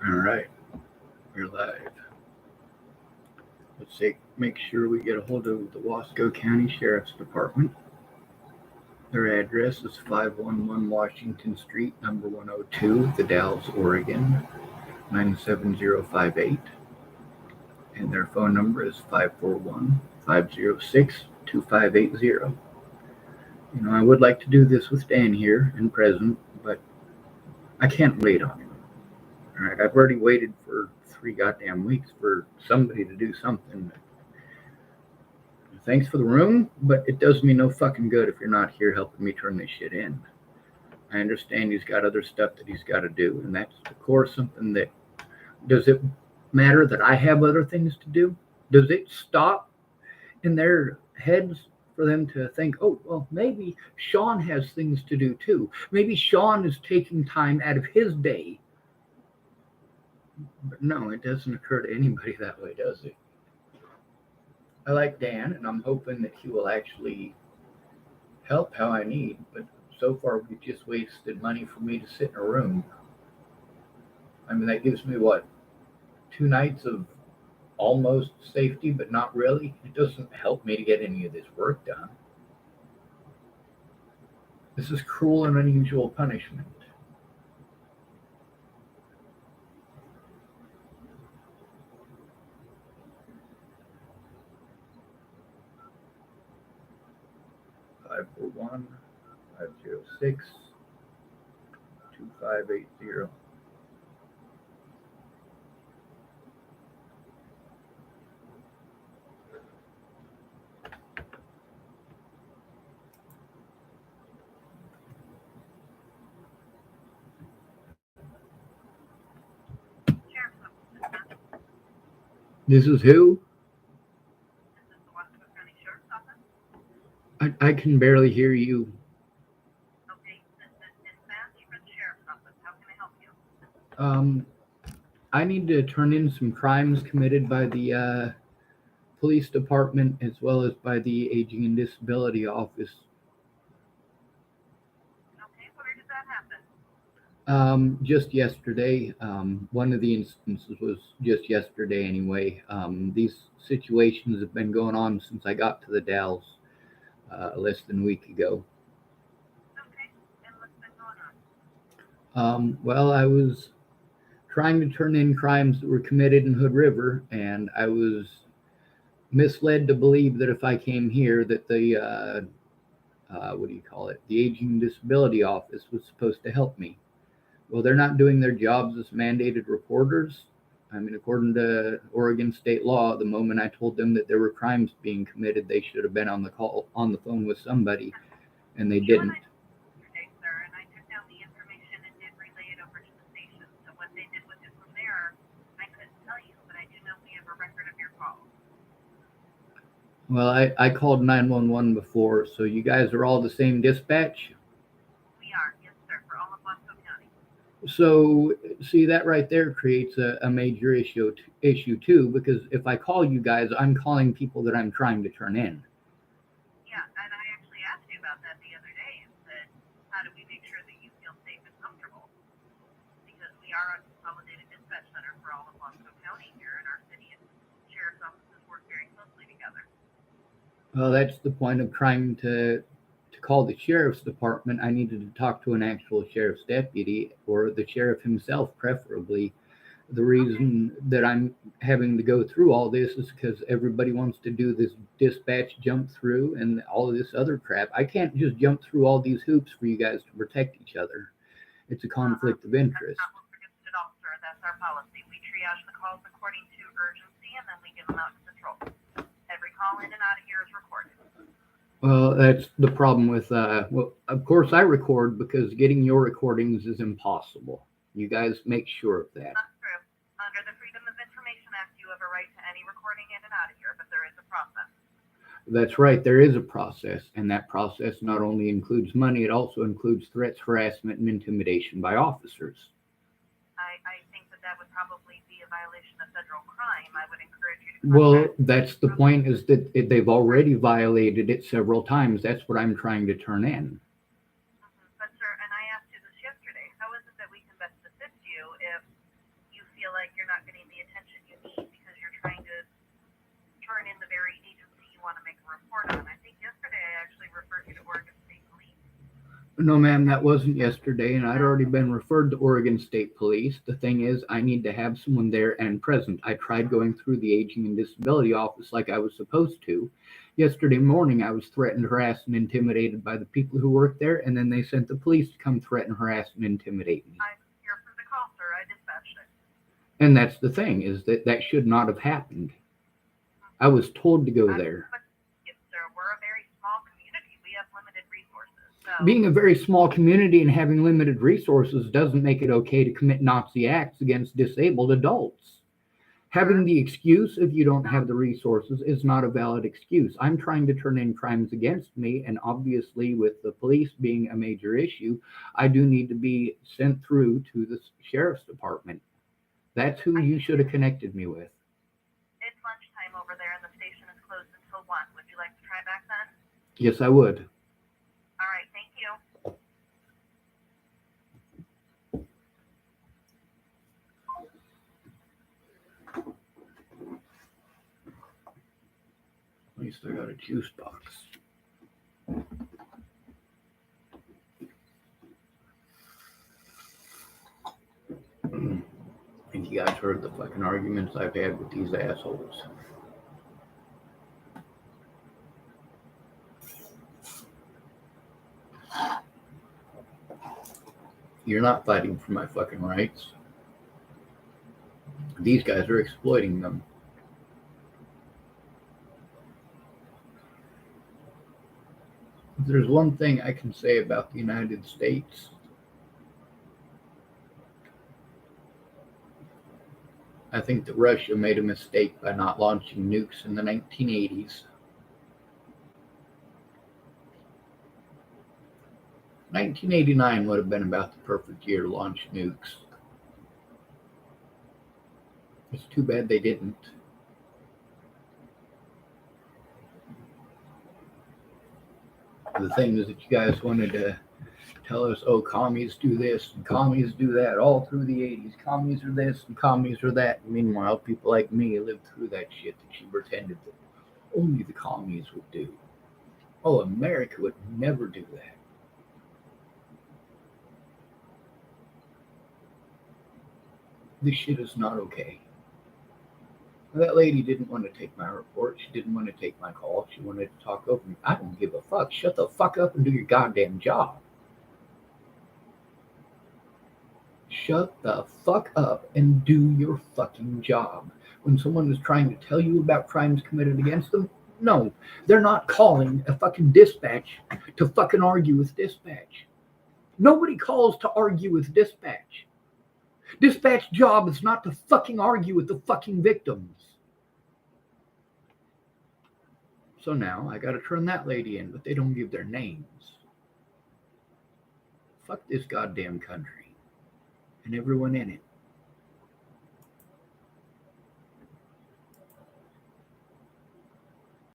All right, we're live. Make sure we get a hold of the Wasco County Sheriff's Department. Their address is 511 Washington Street, number 102, The Dalles, Oregon, 97058. And their phone number is 541-506-2580. I would like to do this with Dan here and present, but I can't wait on him. All right, I've already waited for 3 goddamn weeks for somebody to do something. Thanks for the room, but it does me no fucking good if you're not here helping me turn this shit in. I understand he's got other stuff that he's got to do, and that's, of course, something that... Does it matter that I have other things to do? Does it stop in their heads for them to think, oh, well, maybe Sean has things to do too. Maybe Sean is taking time out of his day. But no, it doesn't occur to anybody that way, does it? I like Dan, and I'm hoping that he will actually help how I need, but so far we've just wasted money for me to sit in a room. I mean, that gives me, 2 nights of almost safety, but not really. It doesn't help me to get any of this work done. This is cruel and unusual punishment. Five four one 506 2580. This is who? I can barely hear you. Okay, this is dispatch for the sheriff's office. How can I help you? I need to turn in some crimes committed by the police department as well as by the Aging and Disability Office. Okay, where did that happen? Just yesterday. One of the instances was just yesterday anyway. These situations have been going on since I got to the Dalles less than a week ago. Okay, and what's been going on? Well, I was trying to turn in crimes that were committed in Hood River, and I was misled to believe that if I came here that the the Aging and Disability Office was supposed to help me. Well, they're not doing their jobs as mandated reporters. I mean, according to Oregon state law, the moment I told them that there were crimes being committed, they should have been on the phone with somebody, and they didn't. Yesterday, sir, and I took down the information and did relay it over to the station. So what they did with it from there, I couldn't tell you, but I do know we have a record of your call. Well, I called 911 before, so you guys are all the same dispatch? We are, yes, sir, for all of Wasco County. So, see, that right there creates a major issue too, because if I call you guys, I'm calling people that I'm trying to turn in. Yeah, and I actually asked you about that the other day and said, how do we make sure that you feel safe and comfortable? Because we are a consolidated dispatch center for all of Wasco County here, and our city and sheriff's offices work very closely together. Well, that's the point of trying to call the sheriff's department. I needed to talk to an actual sheriff's deputy or the sheriff himself, preferably. The reason that I'm having to go through all this is because everybody wants to do this dispatch jump through and all of this other crap. I can't just jump through all these hoops for you guys to protect each other. It's a conflict of interest. That's not what's against it all, sir. That's our policy. We triage the calls according to urgency, and then we give them out to patrol. Every call in and out of here is recorded. Well, that's the problem with, well, of course I record because getting your recordings is impossible. You guys make sure of that. Not true. Under the Freedom of Information Act, you have a right to any recording in and out of here, but there is a process. That's right, there is a process, and that process not only includes money, it also includes threats, harassment, and intimidation by officers. I think that would probably be a violation of federal crime. I would encourage you to Well, contact. that's the point, is that they've already violated it several times. That's what I'm trying to turn in. But, sir, and I asked you this yesterday, how is it that we can best assist you if you you want to make a report on. I think yesterday I actually referred you to Oregon State Police. No, ma'am, that wasn't yesterday, and I'd already been referred to Oregon State Police. The thing is, I need to have someone there and present. I tried going through the Aging and Disability office like I was supposed to. Yesterday morning, I was threatened, harassed, and intimidated by the people who work there, and then they sent the police to come threaten, harass, and intimidate me. I'm here for the call, sir. I dispatched it. And that's the thing, is that should not have happened. I was told to go there. But, sir, we're a very small community. We have limited resources. So, Being a very small community and having limited resources doesn't make it okay to commit Nazi acts against disabled adults. Having the excuse if you don't have the resources is not a valid excuse. I'm trying to turn in crimes against me, and obviously with the police being a major issue, I do need to be sent through to the sheriff's department. That's who you should have connected me with. it's lunchtime over there, and the station is closed until 1. Would you like to try back then? Yes, I would. All right, thank you. At least I got a juice box. And you guys heard the fucking arguments I've had with these assholes. You're not fighting for my fucking rights. These guys are exploiting them. If there's one thing I can say about the United States, I think that Russia made a mistake by not launching nukes in the 1980s. 1989 would have been about the perfect year to launch nukes. It's too bad they didn't. The things that you guys wanted to tell us, oh, commies do this and commies do that all through the 80s. Commies are this and commies are that. Meanwhile, people like me lived through that shit that you pretended that only the commies would do. Oh, America would never do that. This shit is not okay. That lady didn't want to take my report. She didn't want to take my call. She wanted to talk over me. I don't give a fuck. Shut the fuck up and do your goddamn job. Shut the fuck up and do your fucking job. When someone is trying to tell you about crimes committed against them, no, they're not calling a fucking dispatch to fucking argue with dispatch. Nobody calls to argue with dispatch. Dispatch job is not to fucking argue with the fucking victims. So now I gotta turn that lady in, but they don't give their names. Fuck this goddamn country and everyone in it.